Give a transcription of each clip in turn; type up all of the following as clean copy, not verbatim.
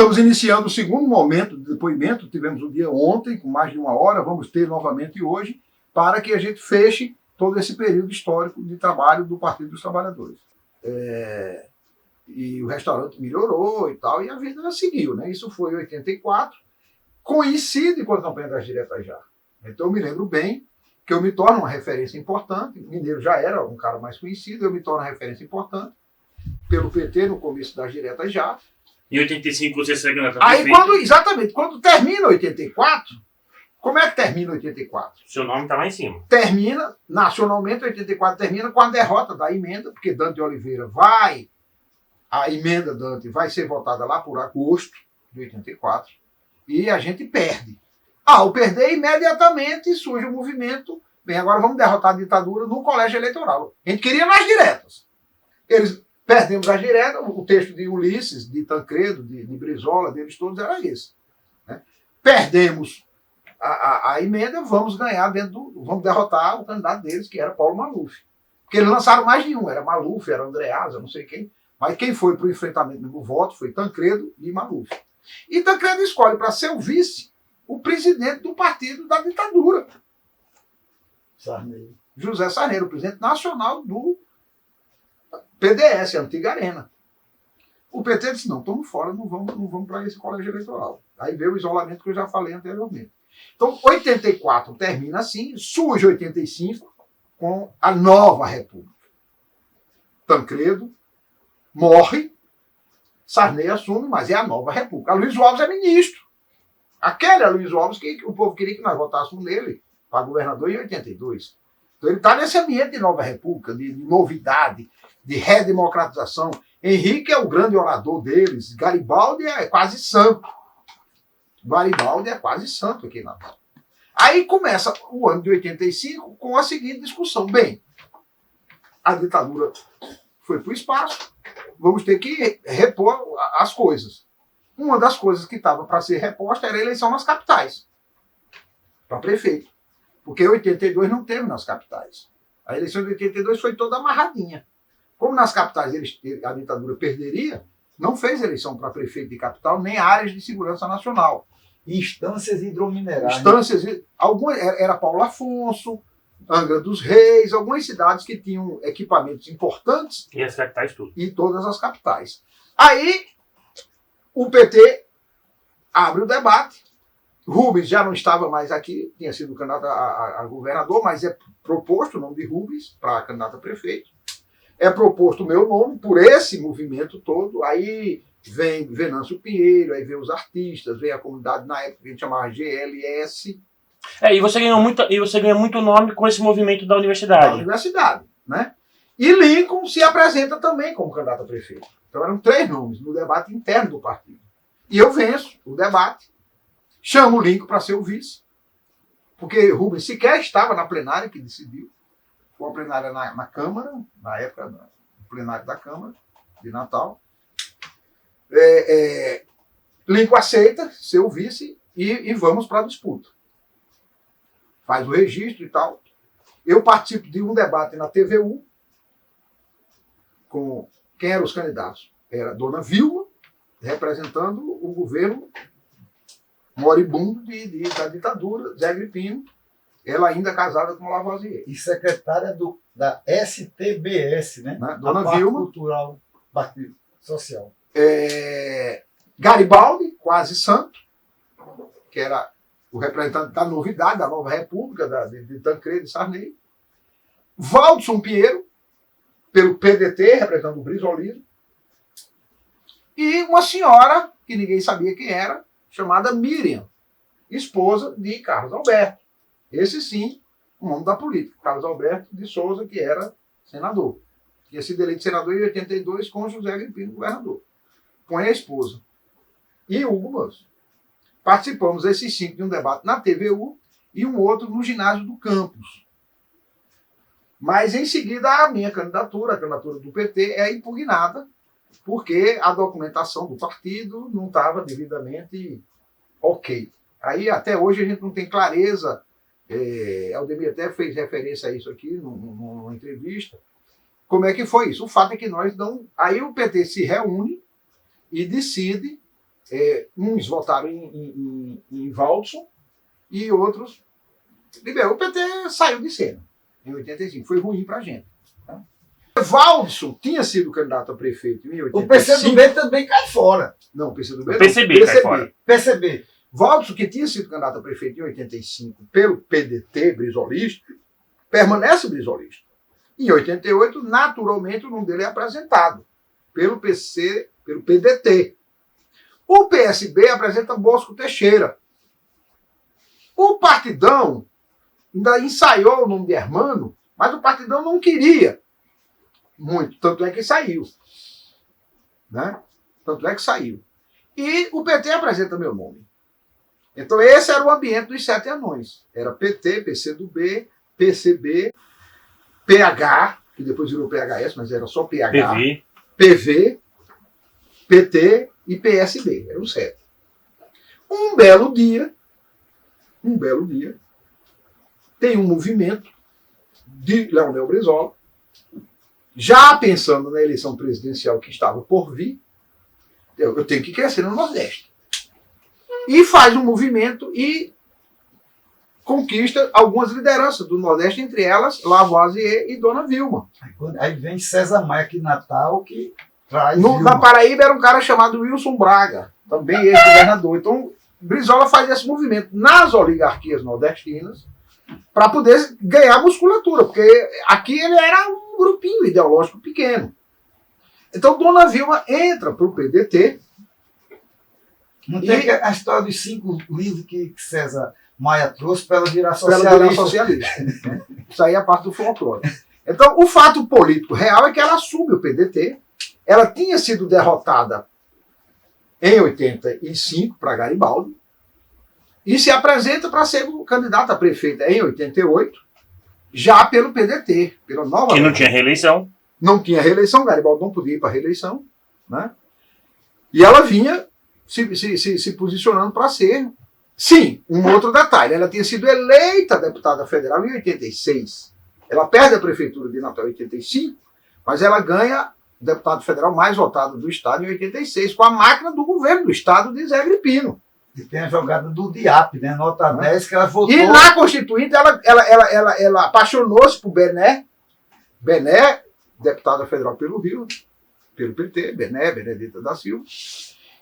Estamos iniciando o segundo momento de depoimento, tivemos um dia ontem, com mais de 1 hora, vamos ter novamente hoje, para que a gente feche todo esse período histórico de trabalho do Partido dos Trabalhadores. E o restaurante melhorou e tal, e a vida seguiu, né? Isso foi em 84, coincide com a campanha das diretas já. Então eu me lembro bem que eu me torno uma referência importante, o Mineiro já era um cara mais conhecido, eu me torno uma referência importante pelo PT no começo das diretas já. Em 85 você segue na Aí exatamente, quando termina 84, como é que termina 84? Seu nome está lá em cima. Termina, nacionalmente, 84 termina com a derrota da emenda, porque Dante de Oliveira a emenda Dante vai ser votada lá por agosto de 84, e a gente perde. Ao perder, imediatamente surge o movimento, bem, agora vamos derrotar a ditadura no colégio eleitoral. A gente queria nas diretas. Perdemos as diretas, o texto de Ulisses, de Tancredo, de Brizola, deles todos era esse. Né? Perdemos a emenda, vamos ganhar vamos derrotar o candidato deles, que era Paulo Maluf. Porque eles lançaram mais de um, era Maluf, era Andreasa, não sei quem, mas quem foi para o enfrentamento no voto foi Tancredo e Maluf. E Tancredo escolhe para ser o vice o presidente do partido da ditadura. Sarney. José Sarney, o presidente nacional do PDS, a antiga Arena. O PT disse, não, estamos fora, não vamos para esse colégio eleitoral. Aí veio o isolamento que eu já falei anteriormente. Então, 84 termina assim, surge 85 com a nova república. Tancredo morre, Sarney assume, mas é a nova república. A Luiz Alves é ministro. Aquele é Luiz Alves que o povo queria que nós votássemos nele para governador em 82. Então ele está nesse ambiente de nova república, de novidade, de redemocratização. Henrique é o grande orador deles, Garibaldi é quase santo. Garibaldi é quase santo aqui na Natal. Aí começa o ano de 85 com a seguinte discussão. Bem, a ditadura foi para o espaço, vamos ter que repor as coisas. Uma das coisas que estava para ser reposta era a eleição nas capitais, para prefeito. Porque em 82 não teve nas capitais. A eleição de 82 foi toda amarradinha. Como nas capitais a ditadura perderia, não fez eleição para prefeito de capital, nem áreas de segurança nacional. Instâncias hidrominerais. Algumas, era Paulo Afonso, Angra dos Reis, algumas cidades que tinham equipamentos importantes. E as capitais tudo. E todas as capitais. Aí, o PT abre o debate. Rubens já não estava mais aqui, tinha sido candidato a governador, mas é proposto o nome de Rubens para candidato a prefeito. É proposto o meu nome por esse movimento todo. Aí vem Venâncio Pinheiro, aí vem os artistas, vem a comunidade na época que a gente chamava GLS. E você ganhou muito nome com esse movimento da universidade. Da universidade, né? E Lincoln se apresenta também como candidato a prefeito. Então eram 3 nomes no debate interno do partido. E eu venço o debate, chamo o Lincoln para ser o vice, porque Rubens sequer estava na plenária que decidiu. Foi a plenária na Câmara, na época, no plenário da Câmara de Natal. Lincoln aceita ser o vice e vamos para a disputa. Faz o registro e tal. Eu participo de um debate na TVU com quem eram os candidatos. Era a dona Vilma, representando o governo moribundo da ditadura, Zé Agripino, ela ainda casada com Lavoisier. E secretária da STBS, né? Dona Vilma. Cultural, Partido Social. Garibaldi, quase santo, que era o representante da novidade, da nova república, de Tancredo e Sarney. Valdson Pinheiro, pelo PDT, representando o Brizolismo. E uma senhora, que ninguém sabia quem era, chamada Miriam, esposa de Carlos Alberto. Esse sim, o nome da política. Carlos Alberto de Souza, que era senador. Tinha sido eleito senador em 82 com José Agripino, governador. Põe a esposa. E Hugo Manso. Participamos, esses 5, de um debate na TVU e um outro no ginásio do campus. Mas, em seguida, a minha candidatura, a candidatura do PT, é impugnada, porque a documentação do partido não estava devidamente ok. Aí, até hoje, a gente não tem clareza. Aldemir até fez referência a isso aqui numa entrevista. Como é que foi isso? O fato é que nós não... Aí o PT se reúne e decide uns votaram em Waldson e outros liberou. O PT saiu de cena em 85. Foi ruim para a gente. Tá? Waldson tinha sido candidato a prefeito em 85. O PCdoB também cai fora. Não, o PCdoB O PCB cai fora. PCB. Waldson, que tinha sido candidato a prefeito em 85 pelo PDT brisolista, permanece brisolista. Em 88, naturalmente, o nome dele é apresentado pelo PDT. O PSB apresenta Bosco Teixeira. O Partidão ainda ensaiou o nome de Hermano, mas o Partidão não queria muito, tanto é que saiu. Né? Tanto é que saiu. E o PT apresenta meu nome. Então esse era o ambiente dos 7 anões. Era PT, PCdoB, PCB, PH, que depois virou PHS, mas era só PH, PV, PT e PSB. Eram 7. Um belo dia, tem um movimento de Leonel Brizola, já pensando na eleição presidencial que estava por vir, eu tenho que crescer no Nordeste. E faz um movimento e conquista algumas lideranças do Nordeste, entre elas Lavoisier e Dona Vilma. Aí vem César Maia aqui em Natal, que traz na Paraíba era um cara chamado Wilson Braga, também ex-governador. Então, Brizola faz esse movimento nas oligarquias nordestinas para poder ganhar musculatura, porque aqui ele era um grupinho ideológico pequeno. Então, Dona Vilma entra para o PDT. Não tem a história dos 5 livros que César Maia trouxe para ela virar socialista. Isso aí é parte do folclore. Então, o fato político real é que ela assume o PDT. Ela tinha sido derrotada em 85 para Garibaldi e se apresenta para ser candidata a prefeita em 88, já pelo PDT, pela nova. Que não tinha reeleição. Não tinha reeleição, Garibaldi não podia ir para a reeleição. Né? E ela vinha se posicionando para ser. Sim, um outro detalhe, ela tinha sido eleita deputada federal em 86. Ela perde a prefeitura de Natal em 85, mas ela ganha o deputado federal mais votado do estado em 86, com a máquina do governo do estado de Zé Agripino. E tem a jogada do DIAP, né? Nota 10, que ela votou. E na Constituinte, ela apaixonou-se por Bené, deputada federal pelo Rio, pelo PT, Benedita da Silva.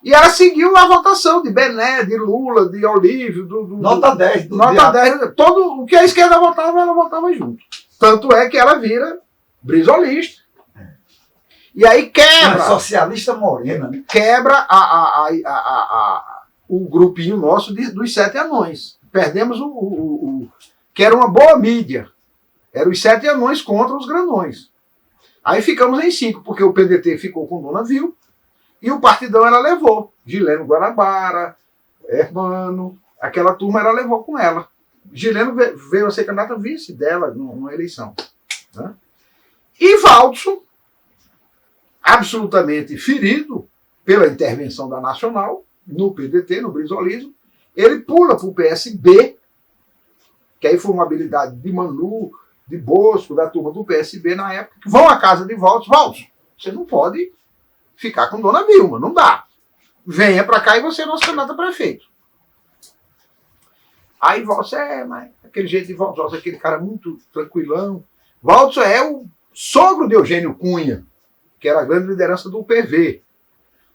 E ela seguiu a votação de Bené, de Lula, de Olívio, Nota 10. Nota 10. Todo o que a esquerda votava, ela votava junto. Tanto é que ela vira brisolista. E aí quebra. Socialista morena, né? Quebra o grupinho nosso dos 7 anões. Perdemos que era uma boa mídia. Eram os 7 anões contra os grandões. Aí ficamos em 5, porque o PDT ficou com Dona Vilma. E o Partidão ela levou. Gileno Guanabara, Hermano, aquela turma ela levou com ela. Gileno veio a ser candidata vice dela numa eleição. Né? E Waldson, absolutamente ferido pela intervenção da Nacional, no PDT, no brisolismo, ele pula para o PSB, que aí foi uma habilidade de Manu, de Bosco, da turma do PSB na época, que vão à casa de Waldson. Waldson, você não pode ficar com Dona Vilma, não dá. Venha para cá e você é nosso candidato a prefeito. Aí Waldson mas aquele jeito de Waldson, aquele cara muito tranquilão. Waldson é o sogro de Eugênio Cunha, que era a grande liderança do PV.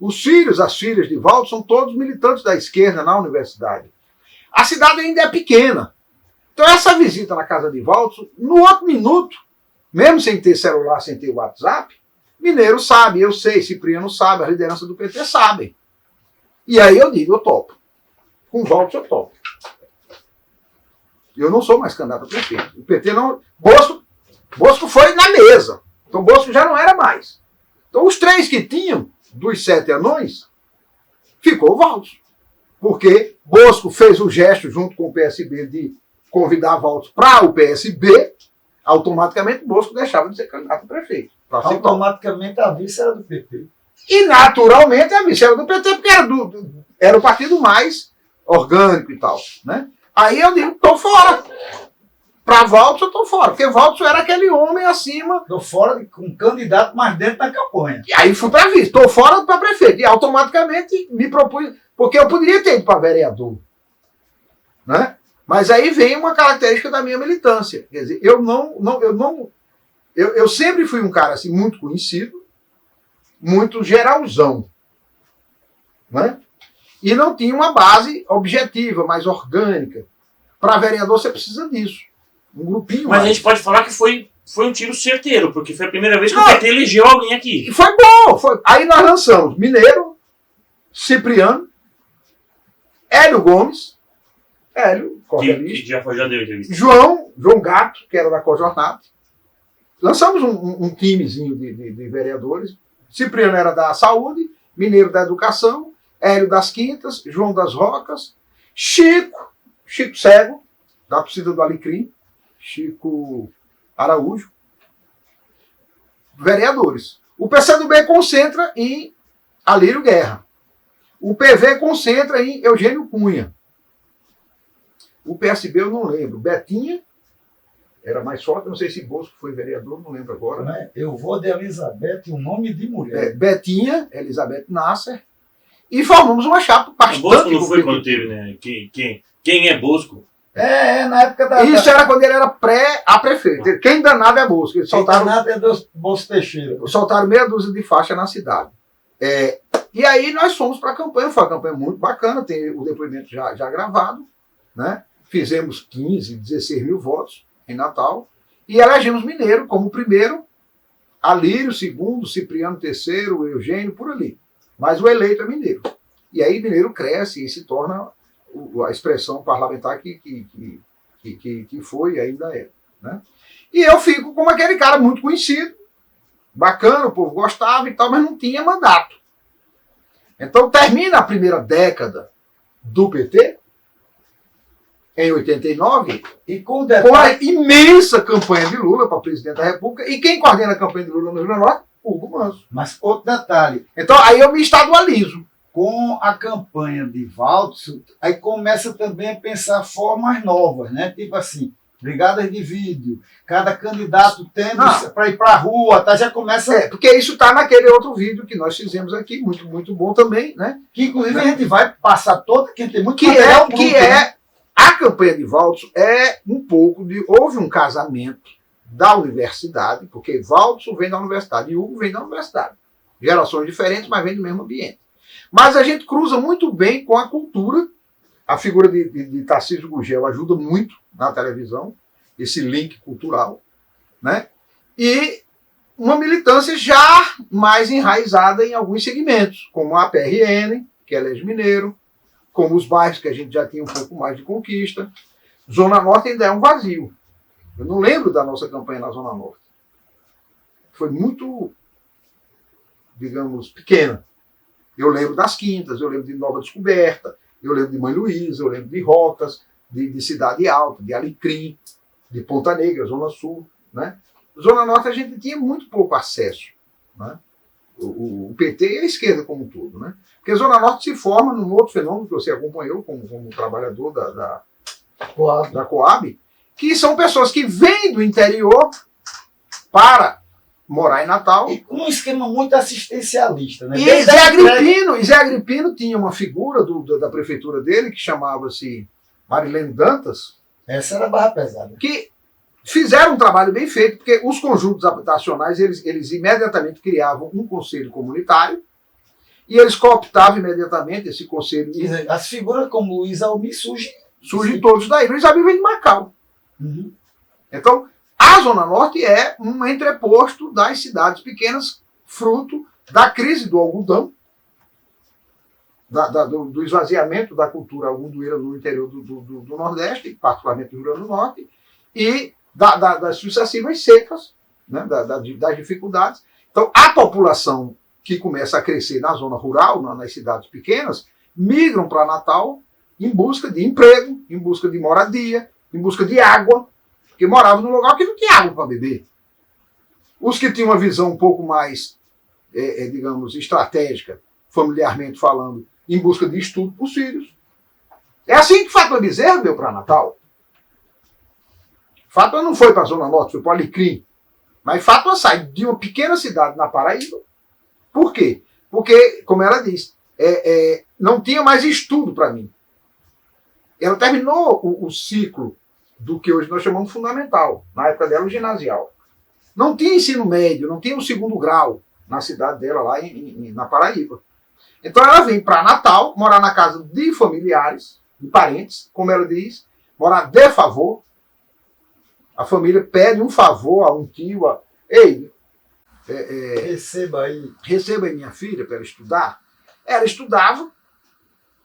Os filhos, as filhas de Waldson são todos militantes da esquerda na universidade. A cidade ainda é pequena. Então essa visita na casa de Waldson, no outro minuto, mesmo sem ter celular, sem ter WhatsApp, Mineiro sabe, eu sei, Cipriano sabe, a liderança do PT sabe. E aí eu digo, eu topo. Com Waldson eu topo. Eu não sou mais candidato a prefeito. O PT não... Bosco foi na mesa. Então Bosco já não era mais. Então os 3 que tinham, dos 7 anões, ficou o Waldson. Porque Bosco fez o gesto junto com o PSB de convidar Waldson para o PSB, automaticamente Bosco deixava de ser candidato a prefeito. Automaticamente a vice era do PT. E naturalmente a vice era do PT, porque era o partido mais orgânico e tal. Né? Aí eu digo, tô fora. Para Valtz eu estou fora, porque Valtz era aquele homem acima. Estou fora com um candidato mais dentro da campanha. E aí fui para vice, estou fora para prefeito. E automaticamente me propus, porque eu poderia ter ido para vereador. Né? Mas aí vem uma característica da minha militância. Quer dizer, eu sempre fui um cara assim, muito conhecido, muito geralzão. Né? E não tinha uma base objetiva, mais orgânica. Para vereador você precisa disso. Um grupinho. Mas mais. a gente pode falar que foi um tiro certeiro, porque foi a primeira vez que o PT elegeu alguém aqui. E foi bom. Foi. Aí nós lançamos Mineiro, Cipriano, Hélio Gomes, que já deu entrevista. João Gato, que era da Cojornat. Lançamos um timezinho de vereadores. Cipriano era da Saúde, Mineiro da Educação, Hélio das Quintas, João das Rocas, Chico Cego, da torcida do Alecrim, Chico Araújo, vereadores. O PCdoB concentra em Alírio Guerra. O PV concentra em Eugênio Cunha. O PSB eu não lembro. Betinha era mais forte, não sei se Bosco foi vereador, não lembro agora. Né? Eu vou de Elizabeth, um nome de mulher. Betinha, Elizabeth Nasser. E formamos uma chapa bastante. Bosco não foi quando teve, né? Quem é Bosco? Na época da... Isso era quando ele era pré-prefeito. Quem danado é Bosco. Eles soltaram, danado é dos Bosco Teixeira. Soltaram meia dúzia de faixa na cidade. E aí nós fomos para a campanha. Foi uma campanha muito bacana. Tem o depoimento já gravado. Né? Fizemos 15, 16 mil votos em Natal. E elegemos Mineiro como primeiro, Alírio segundo, Cipriano terceiro, Eugênio, por ali. Mas o eleito é Mineiro. E aí Mineiro cresce e se torna a expressão parlamentar que foi e ainda é. Né? E eu fico como aquele cara muito conhecido, bacana, o povo gostava e tal, mas não tinha mandato. Então termina a primeira década do PT, em 89, e com a imensa campanha de Lula para presidente da República, e quem coordena a campanha de Lula no Rio Grande do Norte? Hugo Manso. Mas outro detalhe. Então aí eu me estadualizo. Com a campanha de Valtz, aí começa também a pensar formas novas, né? Tipo assim, brigadas de vídeo, cada candidato tendo para ir para a rua, tá? Já começa... porque isso está naquele outro vídeo que nós fizemos aqui, muito, muito bom também, né? Que inclusive a gente vai passar toda, quem tem muito que material bruto, né? A campanha de Valtz é um pouco de... Houve um casamento da universidade, porque Valtz vem da universidade e Hugo vem da universidade. Gerações diferentes, mas vem do mesmo ambiente. Mas a gente cruza muito bem com a cultura. A figura de Tarcísio Gugel ajuda muito na televisão, esse link cultural. Né? E uma militância já mais enraizada em alguns segmentos, como a PRN, que elege Mineiro, como os bairros que a gente já tinha um pouco mais de conquista. Zona Norte ainda é um vazio. Eu não lembro da nossa campanha na Zona Norte. Foi muito, digamos, pequena. Eu lembro das Quintas, eu lembro de Nova Descoberta, eu lembro de Mãe Luísa, eu lembro de Rocas, de Cidade Alta, de Alecrim, de Ponta Negra, Zona Sul. Né? Zona Norte a gente tinha muito pouco acesso. Né? O PT e a esquerda como um todo. Né? Porque a Zona Norte se forma num outro fenômeno que você acompanhou como trabalhador da Coab, que são pessoas que vêm do interior para morar em Natal. E com um esquema muito assistencialista. Né? E Zé Agripino tinha uma figura da prefeitura dele que chamava-se Marilene Dantas. Essa era a barra pesada. Que fizeram um trabalho bem feito, porque os conjuntos habitacionais, eles imediatamente criavam um conselho comunitário e eles cooptavam imediatamente esse conselho. As figuras como Luiz Almir surgem todos daí. Luiz Almir vem de Macau. Uhum. Então, a Zona Norte é um entreposto das cidades pequenas, fruto da crise do algodão, do esvaziamento da cultura algodoeira no interior do Nordeste, particularmente do Rio Grande do Norte, e das sucessivas secas, né, das dificuldades. Então, a população que começa a crescer na zona rural, nas cidades pequenas, migram para Natal em busca de emprego, em busca de moradia, em busca de água, porque moravam num lugar que não tinha água para beber. Os que tinham uma visão um pouco mais, digamos, estratégica, familiarmente falando, em busca de estudo para os filhos. É assim que Fátima Bezerra veio para Natal. Fátima não foi para a Zona Norte, foi para o Alecrim. Mas Fátima sai de uma pequena cidade na Paraíba. Por quê? Porque, como ela disse, não tinha mais estudo para mim. Ela terminou o ciclo do que hoje nós chamamos fundamental, na época dela o ginasial. Não tinha ensino médio, não tinha o segundo grau na cidade dela, lá na Paraíba. Então ela vem para Natal, morar na casa de familiares, de parentes, como ela diz, morar de favor. A família pede um favor a um tio. Ei, Receba aí. receba aí minha filha para ela estudar. Ela estudava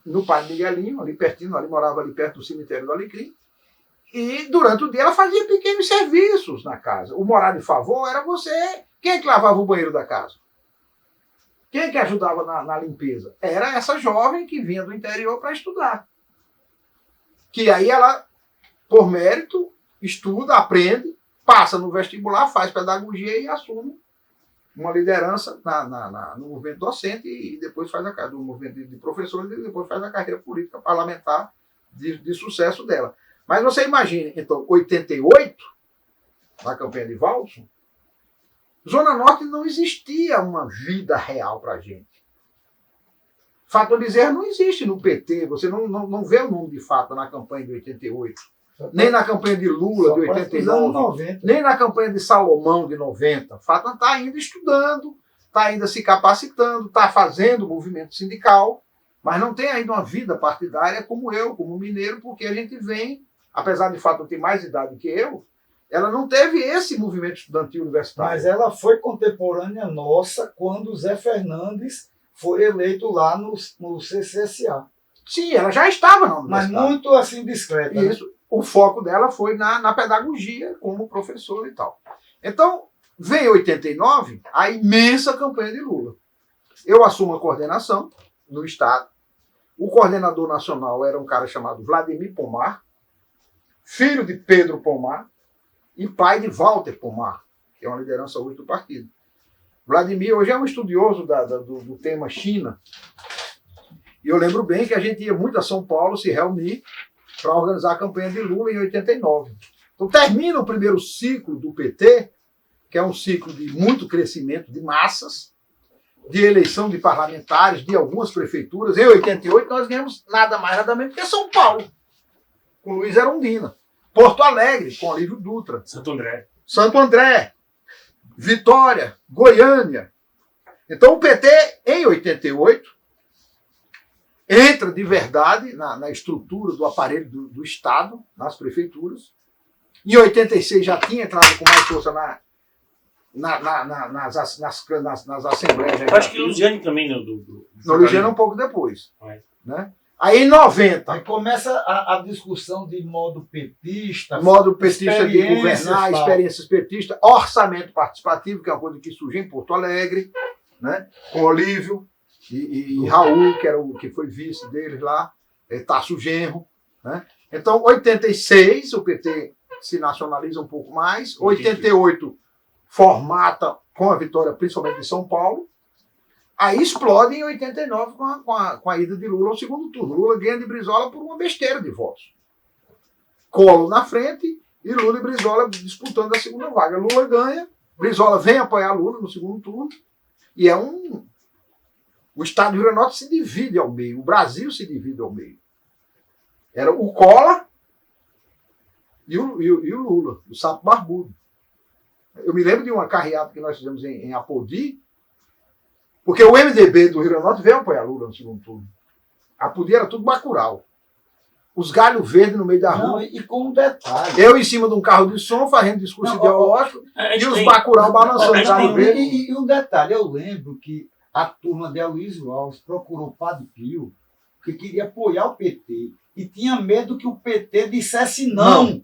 no Padre Miguelinho, ali pertinho, ali morava ali perto do cemitério do Alecrim. E durante o dia ela fazia pequenos serviços na casa. O morar de favor era você. Quem é que lavava o banheiro da casa? Quem é que ajudava na limpeza? Era essa jovem que vinha do interior para estudar. Que aí ela, por mérito, estuda, aprende, passa no vestibular, faz pedagogia e assume uma liderança no movimento docente e depois faz no movimento de professores e depois faz a carreira política parlamentar de sucesso dela. Mas você imagine, então, 88, na campanha de Waldson, Zona Norte não existia uma vida real para a gente. Fátima Bezerra não existe no PT, você não vê o nome de Fátima na campanha de 88, nem na campanha de Lula de 89, nem na campanha de Salomão de 90. Fátima está ainda estudando, está ainda se capacitando, está fazendo movimento sindical, mas não tem ainda uma vida partidária como eu, como mineiro, porque a gente vem, apesar de Fátima ter mais idade que eu, ela não teve esse movimento estudantil universitário. Mas ela foi contemporânea nossa quando o Zé Fernandes foi eleito lá no CCSA. Sim, ela já estava na Mas universidade. muito assim discreta. Isso. Né? O foco dela foi na pedagogia, como professora e tal. Então, vem 89, a imensa campanha de Lula. Eu assumo a coordenação no Estado. O coordenador nacional era um cara chamado Vladimir Pomar, filho de Pedro Pomar, e pai de Walter Pomar, que é uma liderança hoje do partido. Vladimir hoje é um estudioso do tema China. E eu lembro bem que a gente ia muito a São Paulo se reunir para organizar a campanha de Lula em 89. Então termina o primeiro ciclo do PT, que é um ciclo de muito crescimento de massas, de eleição de parlamentares, de algumas prefeituras. Em 88 nós ganhamos nada mais, nada menos que São Paulo, com Luiz Erundina. Porto Alegre, com Olívio Dutra. Santo André. Vitória. Goiânia. Então o PT, em 88, entra de verdade na estrutura do aparelho do Estado, nas prefeituras. Em 86 já tinha entrado com mais força nas assembleias. Eu acho que Luciane também. No Luciane um pouco depois. Né? Aí em 90. Aí começa a discussão de modo petista. Modo petista de governar, experiências petistas, orçamento participativo, que é uma coisa que surgiu em Porto Alegre, né? Com Olívio e Raul, que foi vice deles lá, Tasso Genro. Né? Então, 86, o PT se nacionaliza um pouco mais. 88, formata com a vitória principalmente de São Paulo. Aí explode em 89 com a ida de Lula ao segundo turno. Lula ganha de Brizola por uma besteira de votos. Collor na frente e Lula e Brizola disputando a segunda vaga. Lula ganha, Brizola vem apoiar Lula no segundo turno. E o estado do Rio Grande do Norte se divide ao meio. O Brasil se divide ao meio. Era o Collor e o Lula, o sapo barbudo. Eu me lembro de uma carreata que nós fizemos em Apodi, porque o MDB do Rio Grande do Norte veio apoiar Lula no segundo turno. Apodi era tudo Bacurau. Os galhos verdes no meio da rua. Não, e com um detalhe. Eu em cima de um carro de som, fazendo discurso ideológico, e os Bacurau balançando o galho verde. E um detalhe, eu lembro que a turma de Aloysio Alves procurou o Padre Pio, que queria apoiar o PT, e tinha medo que o PT dissesse não.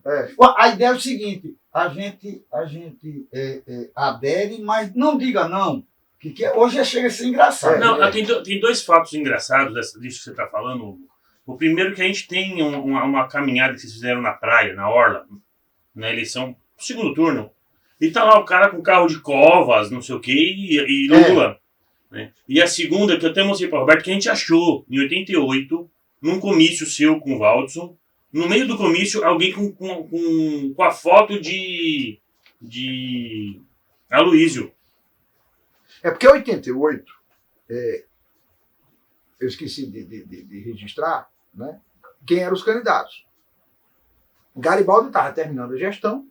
A ideia é o seguinte, a gente adere, mas não diga não. Que hoje chega a ser engraçado. Tem dois fatos engraçados disso que você está falando. O primeiro que a gente tem uma caminhada que vocês fizeram na praia, na Orla, na eleição, segundo turno. E tá lá o cara com carro de Covas, não sei o quê, e Lula. Né? E a segunda, que eu até mostrei para o Roberto, que a gente achou em 88, num comício seu com o Waldson, no meio do comício, alguém com a foto de Aloysio. É porque em 88, eu esqueci de registrar, né, quem eram os candidatos. Garibaldi estava terminando a gestão,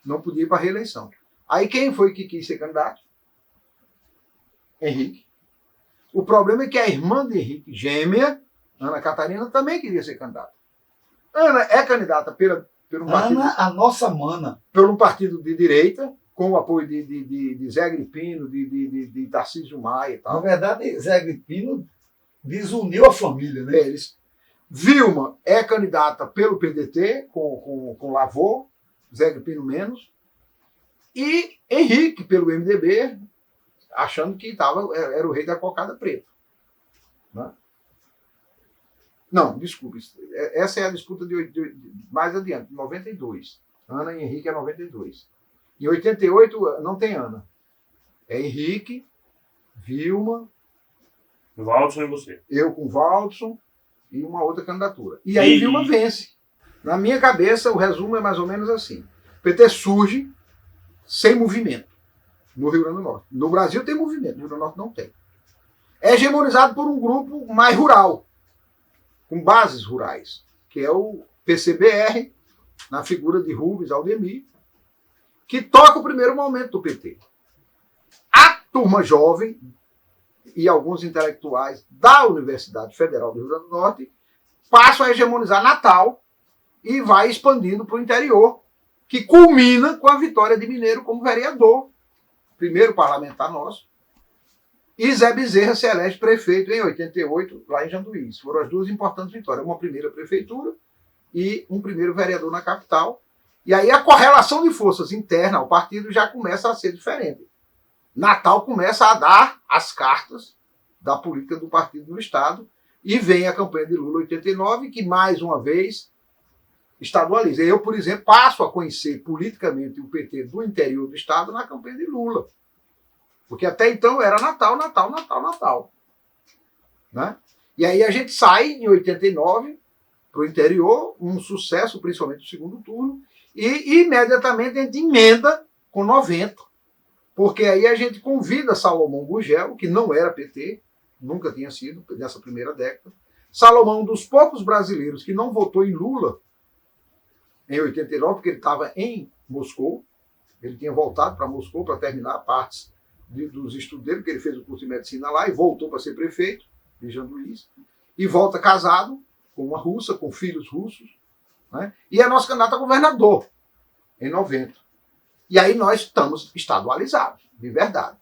não podia ir para a reeleição. Aí quem foi que quis ser candidato? Henrique. O problema é que a irmã de Henrique, gêmea, Ana Catarina, também queria ser candidata. Ana é candidata pelo partido, Ana, a nossa mana. por um partido de direita, com o apoio de Zé Agripino, de Tarcísio Maia e Na tal. verdade, Zé Agripino desuniu a família, né? Eles. Vilma é candidata pelo PDT, com Lavô, Zé Agripino menos. E Henrique pelo MDB, achando que era o rei da cocada preta. Né? Não, desculpe. Essa é a disputa mais adiante, 92. Ana e Henrique é 92. Em 88 não tem Ana. É Henrique, Vilma, Waldson e você. eu com Waldson e uma outra candidatura. E aí E- Vilma vence. Na minha cabeça, o resumo é mais ou menos assim. O PT surge sem movimento no Rio Grande do Norte. No Brasil tem movimento, no Rio Grande do Norte não tem. É hegemonizado por um grupo mais rural, com bases rurais, que é o PCBR, na figura de Rubens Aldemir, que toca o primeiro momento do PT. A turma jovem e alguns intelectuais da Universidade Federal do Rio Grande do Norte passam a hegemonizar Natal e vai expandindo para o interior, que culmina com a vitória de Mineiro como vereador, primeiro parlamentar nosso, e Zé Bezerra se elege prefeito em 88, lá em Janduís. Foram as duas importantes vitórias, uma primeira prefeitura e um primeiro vereador na capital. E aí a correlação de forças interna ao partido já começa a ser diferente. Natal começa a dar as cartas da política do partido no Estado e vem a campanha de Lula 89, que mais uma vez estadualiza. Eu, por exemplo, passo a conhecer politicamente o PT do interior do Estado na campanha de Lula. Porque até então era Natal, Natal, Natal, Natal. Né? E aí a gente sai em 89 para o interior, um sucesso, principalmente no segundo turno, e imediatamente a gente emenda com 90. Porque aí a gente convida Salomão Gugel, que não era PT, nunca tinha sido nessa primeira década. Salomão, um dos poucos brasileiros que não votou em Lula em 89, porque ele estava em Moscou. Ele tinha voltado para Moscou para terminar partes dos estudos dele, porque ele fez o curso de medicina lá e voltou para ser prefeito de Janduís. E volta casado com uma russa, com filhos russos. Né? E é nosso candidato a governador em 90. E aí nós estamos estadualizados, de verdade.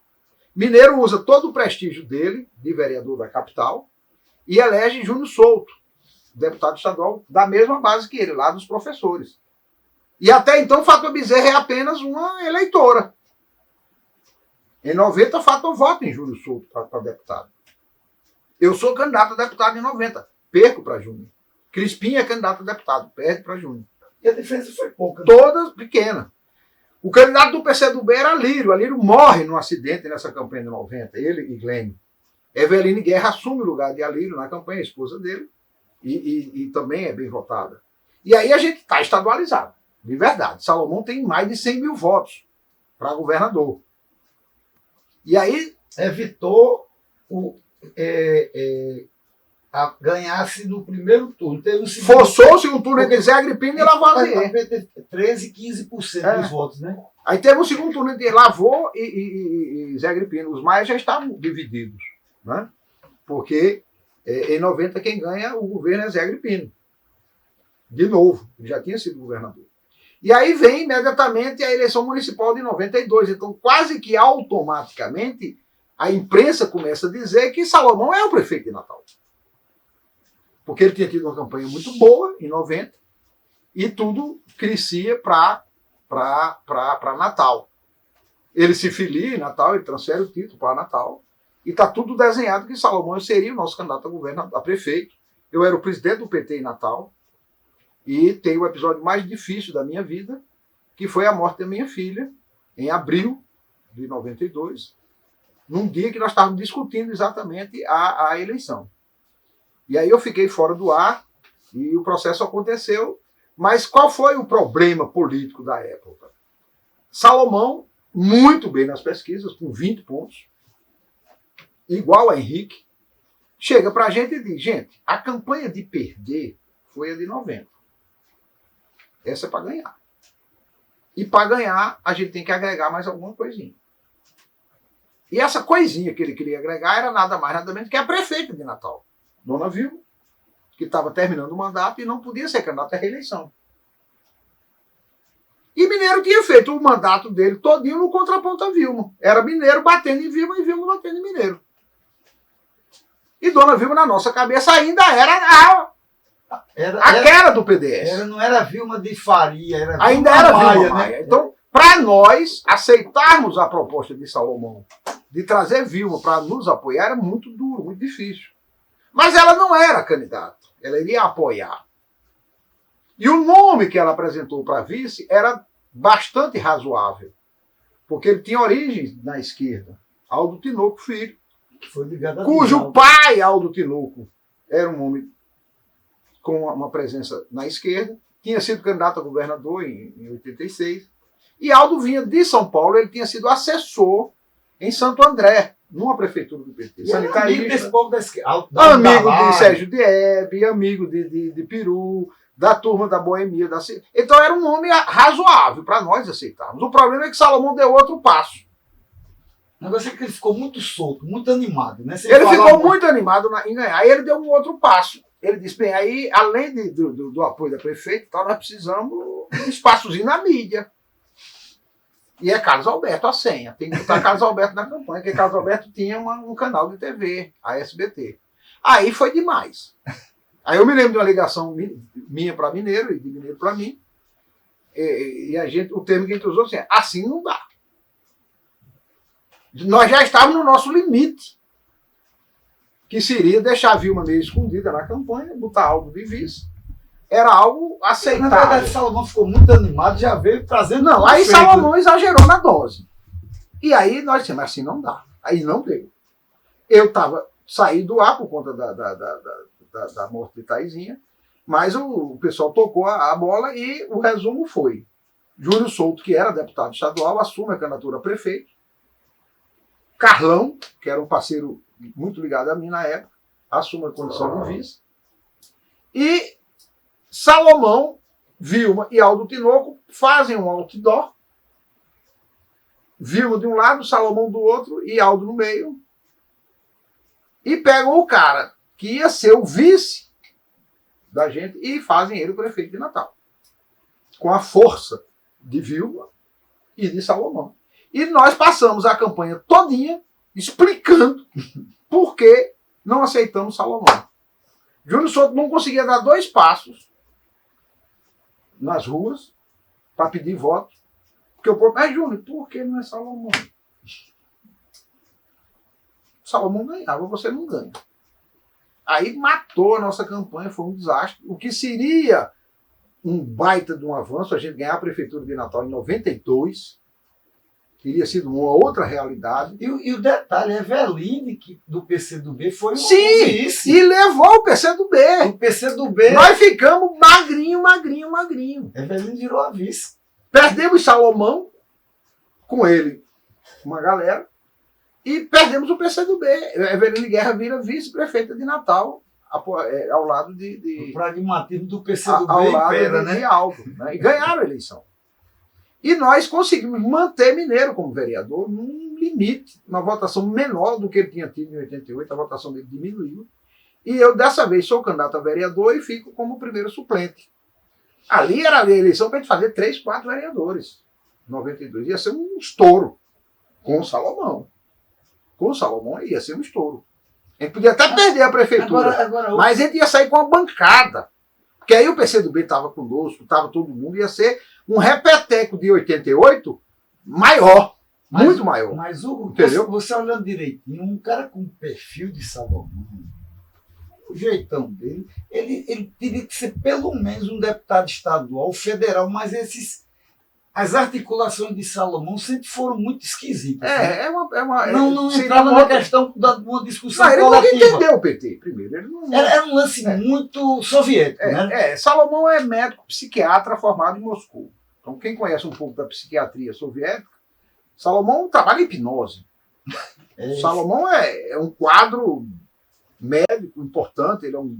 Mineiro usa todo o prestígio dele, de vereador da capital, e elege Júnior Souto, deputado estadual, da mesma base que ele, lá dos professores. E até então, Fátima Bezerra é apenas uma eleitora. Em 90, Fátima vota em Júnior Souto para deputado. Eu sou candidato a deputado em 90, perco para Júnior. Crispim é candidato a deputado, perde para Júnior. E a diferença foi pouca. Todas pequenas. O candidato do PCdoB era Alírio. Alírio morre num acidente nessa campanha de 90, ele e Glênio. Eveline Guerra assume o lugar de Alírio na campanha, a esposa dele, e também é bem votada. E aí a gente está estadualizado, de verdade. Salomão tem mais de 100 mil votos para governador. E aí Evitou a ganhar-se no primeiro turno. Teve o segundo forçou-se um turno entre Zé Agripino e Lavoisier. 13, 15% dos votos, né? Aí teve um segundo turno entre Lavô e Zé Agripino. Os maias já estavam divididos. Né? Porque em 90 quem ganha o governo é Zé Agripino. De novo, ele já tinha sido governador. E aí vem imediatamente a eleição municipal de 92. Então, quase que automaticamente, a imprensa começa a dizer que Salomão é o prefeito de Natal. Porque ele tinha tido uma campanha muito boa em 90 e tudo crescia para Natal. Ele se filia em Natal, ele transfere o título para Natal e está tudo desenhado que Salomão seria o nosso candidato a governador, a prefeito. Eu era o presidente do PT em Natal e tem o episódio mais difícil da minha vida, que foi a morte da minha filha, em abril de 92, num dia que nós estávamos discutindo exatamente a eleição. E aí eu fiquei fora do ar E o processo aconteceu, mas qual foi o problema político da época? Salomão, muito bem nas pesquisas, com 20 pontos, igual a Henrique, chega para a gente e diz, gente, a campanha de perder foi a de 90. Essa é para ganhar. E para ganhar, a gente tem que agregar mais alguma coisinha. E essa coisinha que ele queria agregar era nada mais, nada menos que a prefeita de Natal, Dona Vilma, que estava terminando o mandato e não podia ser candidata à reeleição. E Mineiro tinha feito o mandato dele todinho no contraponto a Vilma. Era Mineiro batendo em Vilma e Vilma batendo em Mineiro. E Dona Vilma, na nossa cabeça, ainda era aquela do PDS. Não era Vilma de Faria, era Vilma ainda era Maia, Vilma Maia. né? Então, para nós aceitarmos a proposta de Salomão de trazer Vilma para nos apoiar era muito duro, muito difícil. Mas ela não era candidata, ela iria apoiar. E o nome que ela apresentou para vice era bastante razoável, porque ele tinha origem na esquerda. Aldo Tinoco Filho, Que foi ligado a cujo Vilma. pai, Aldo Tinoco, era um homem com uma presença na esquerda, tinha sido candidato a governador em 86, e Aldo vinha de São Paulo, ele tinha sido assessor em Santo André, numa prefeitura do PT. E era amigo desse povo da esquerda. Amigo de Sérgio de Hebe, amigo de Peru, da turma da Boemia. Então era um nome razoável para nós aceitarmos. O problema é que Salomão deu outro passo. O negócio é que ele ficou muito solto, muito animado, né? Ele ficou muito animado em ganhar. Aí ele deu um outro passo. Ele disse, bem, aí, além do apoio da prefeita, então, nós precisamos de um espaçozinho na mídia. E é Carlos Alberto a senha. Tem que botar Carlos Alberto na campanha, porque Carlos Alberto tinha um canal de TV, a SBT. Aí foi demais. Aí eu me lembro de uma ligação minha para Mineiro e de Mineiro para mim. E a gente, o termo que a gente usou assim não dá. Nós já estávamos no nosso limite, que seria deixar a Vilma meio escondida na campanha, botar algo de vice. Era algo aceitável. Na verdade, Salomão ficou muito animado, já veio trazendo... Não, aí Salomão exagerou na dose. E aí nós dissemos, assim não dá. Aí não deu. Eu saí do ar por conta da morte de Taizinha, mas o pessoal tocou a bola e o resumo foi: Júlio Souto, que era deputado estadual, assume a candidatura a prefeito. Carlão, que era um parceiro muito ligado a mim na época, assume a condição de vice. E Salomão, Vilma e Aldo Tinoco fazem um outdoor. Vilma de um lado, Salomão do outro e Aldo no meio. E pegam o cara que ia ser o vice da gente e fazem ele o prefeito de Natal. Com a força de Vilma e de Salomão. E nós passamos a campanha todinha explicando por que não aceitamos Salomão. Júlio Souto não conseguia dar 2 passos nas ruas para pedir voto. Porque o povo, mas Júlio, por que não é Salomão? Salomão ganhava, você não ganha. Aí matou a nossa campanha, foi um desastre. O que seria um baita de um avanço, a gente ganhar a prefeitura de Natal em 92, teria sido uma outra realidade. E o detalhe, Eveline, que do PCdoB, foi o Sim, vice. e levou o PCdoB. O PCdoB. Nós ficamos magrinho. Eveline virou a vice. Perdemos Salomão, com ele, uma galera, e perdemos o PCdoB. Eveline Guerra vira vice-prefeita de Natal, ao lado O pragmatismo do PCdoB ao lado impera, de né? Aldo, né? E ganharam a eleição. E nós conseguimos manter Mineiro como vereador num limite, uma votação menor do que ele tinha tido em 88, a votação dele diminuiu. E eu, dessa vez, sou candidato a vereador e fico como primeiro suplente. Ali era a eleição para a gente fazer 3, 4 vereadores. 92 ia ser um estouro com o Salomão. Com o Salomão ia ser um estouro. A gente podia até perder a prefeitura, mas a gente ia sair com uma bancada. Porque aí o PCdoB estava conosco, estava todo mundo, ia ser um repeteco de 88 maior, muito maior. Mas entendeu? Você olhando direitinho, um cara com o perfil de Salomão, o jeitão dele, ele teria que ser pelo menos um deputado estadual, federal, mas As articulações de Salomão sempre foram muito esquisitas. Não entrava na questão de uma discussão ele coletiva. não entendeu o PT, primeiro. Ele não, Era um lance muito soviético, né? Salomão é médico psiquiatra formado em Moscou. Então, quem conhece um pouco da psiquiatria soviética, Salomão trabalha em hipnose. Salomão é um quadro médico importante, ele é um...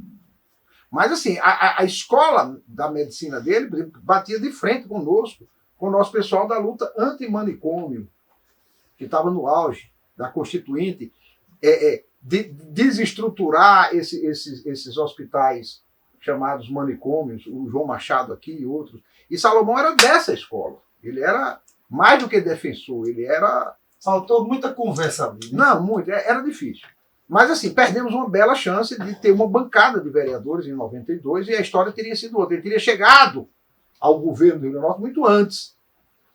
Mas, assim, a escola da medicina dele, por exemplo, batia de frente conosco, com o nosso pessoal da luta anti-manicômio, que estava no auge da Constituinte, de desestruturar esses hospitais chamados manicômios, o João Machado aqui e outros. E Salomão era dessa escola. Ele era mais do que defensor, ele era... Faltou muita conversa ali. Né? Não, muito, era difícil. Mas, assim, perdemos uma bela chance de ter uma bancada de vereadores em 92 e a história teria sido outra. Ele teria chegado ao governo do Rio Grande do Norte muito antes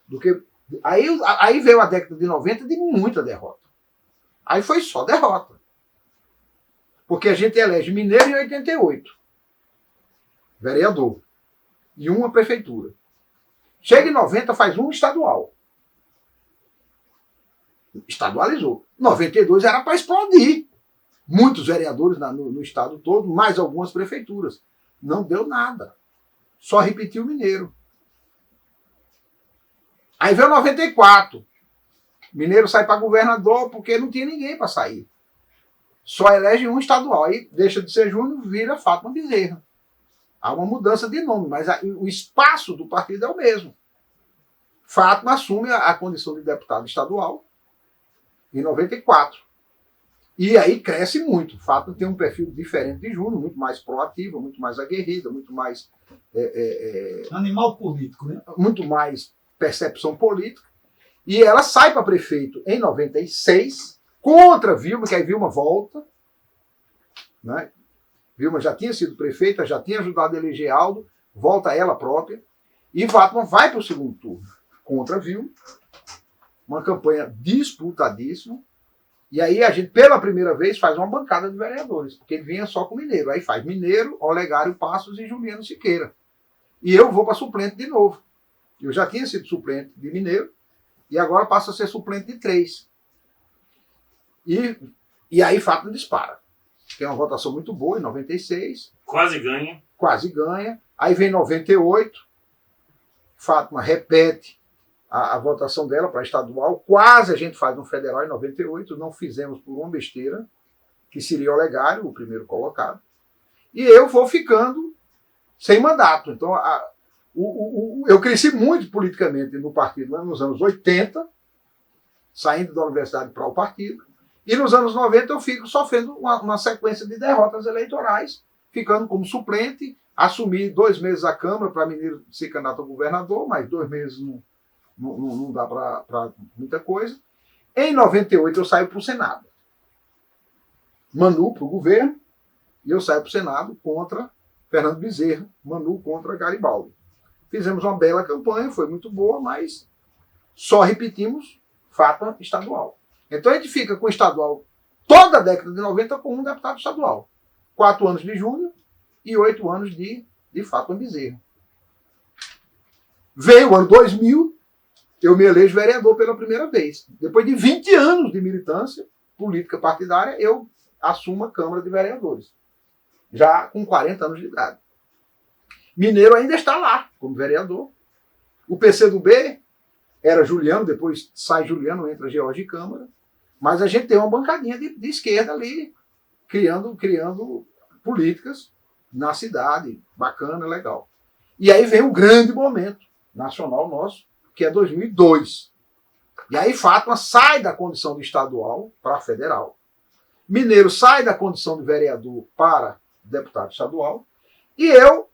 do que... Aí veio a década de 90 de muita derrota. Aí foi só derrota. Porque a gente elege mineiro em 88. Vereador. E uma prefeitura. Chega em 90, faz um estadual. Estadualizou. 92 era para explodir. Muitos vereadores no estado todo, mais algumas prefeituras. Não deu nada. Só repetiu o mineiro. Aí veio 94. Mineiro sai para governador porque não tinha ninguém para sair. Só elege um estadual. Aí deixa de ser Júnior, vira Fátima Bezerra. Há uma mudança de nome, mas o espaço do partido é o mesmo. Fátima assume a condição de deputado estadual em 94. E aí cresce muito. Fátima tem um perfil diferente de Júnior, muito mais proativa, muito mais aguerrida, muito mais... Animal político, né? Muito mais percepção política. E ela sai para prefeito em 96, contra Vilma, que aí Vilma volta. Né? Vilma já tinha sido prefeita, já tinha ajudado a eleger Aldo, volta ela própria. E Fátima vai para o segundo turno, contra Vilma. Uma campanha disputadíssima. E aí a gente, pela primeira vez, faz uma bancada de vereadores, porque ele vinha só com Mineiro. Aí faz Mineiro, Olegário Passos e Juliano Siqueira. E eu vou para suplente de novo. Eu já tinha sido suplente de Mineiro, e agora passo a ser suplente de 3. E aí Fátima dispara. Tem uma votação muito boa em 96. Quase ganha. Quase ganha. Aí vem 98. Fátima repete a votação dela para estadual. Quase a gente faz no federal em 98. Não fizemos por uma besteira, que seria o Olegário, o primeiro colocado. E eu vou ficando sem mandato. Então, eu cresci muito politicamente no partido nos anos 80, saindo da universidade para o partido. E nos anos 90 eu fico sofrendo uma sequência de derrotas eleitorais, ficando como suplente, assumi 2 meses a Câmara para Mineiro ser candidato a governador, mas 2 meses não dá para muita coisa. Em 98 eu saio para o Senado. Manu para o governo, e eu saio para o Senado contra Fernando Bezerra, Manu contra Garibaldi. Fizemos uma bela campanha, foi muito boa, mas só repetimos Fátima estadual. Então a gente fica com o estadual toda a década de 90 com um deputado estadual. 4 anos de Júnior e 8 anos de Fátima Bezerra. Veio o ano 2000, eu me elejo vereador pela primeira vez. Depois de 20 anos de militância política partidária, eu assumo a Câmara de Vereadores. Já com 40 anos de idade. Mineiro ainda está lá, como vereador. O PCdoB era Juliano, depois sai Juliano, entra George Câmara. Mas a gente tem uma bancadinha de esquerda ali, criando políticas na cidade. Bacana, legal. E aí vem o grande momento nacional nosso, que é 2002. E aí Fátima sai da condição de estadual para federal. Mineiro sai da condição de vereador para deputado estadual. E eu,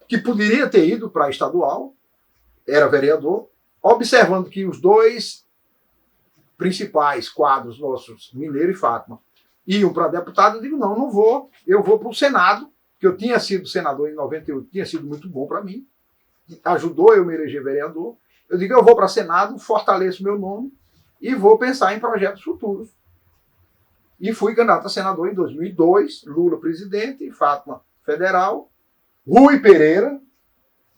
que poderia ter ido para estadual, era vereador, observando que os 2 principais quadros nossos, Mineiro e Fátima, iam para deputado, eu digo, não vou, eu vou para o Senado, que eu tinha sido senador em 98, tinha sido muito bom para mim, ajudou eu me eleger vereador. Eu digo, eu vou para o Senado, fortaleço meu nome e vou pensar em projetos futuros. E fui candidato a senador em 2002, Lula presidente, Fátima federal, Rui Pereira,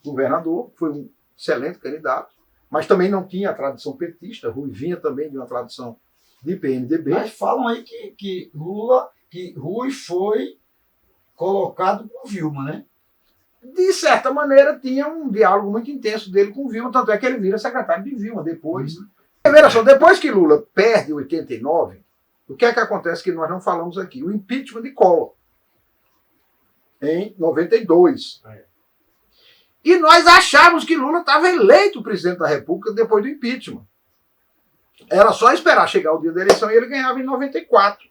governador, foi um excelente candidato, mas também não tinha a tradição petista. Rui vinha também de uma tradição de PMDB. Mas falam aí que Rui foi colocado por Vilma, né? De certa maneira, tinha um diálogo muito intenso dele com Vilma, tanto é que ele vira secretário de Vilma depois. Veja só, depois que Lula perde em 89, o que é que acontece que nós não falamos aqui? O impeachment de Collor, em 92. E nós achávamos que Lula estava eleito presidente da República depois do impeachment. Era só esperar chegar o dia da eleição e ele ganhava em 94.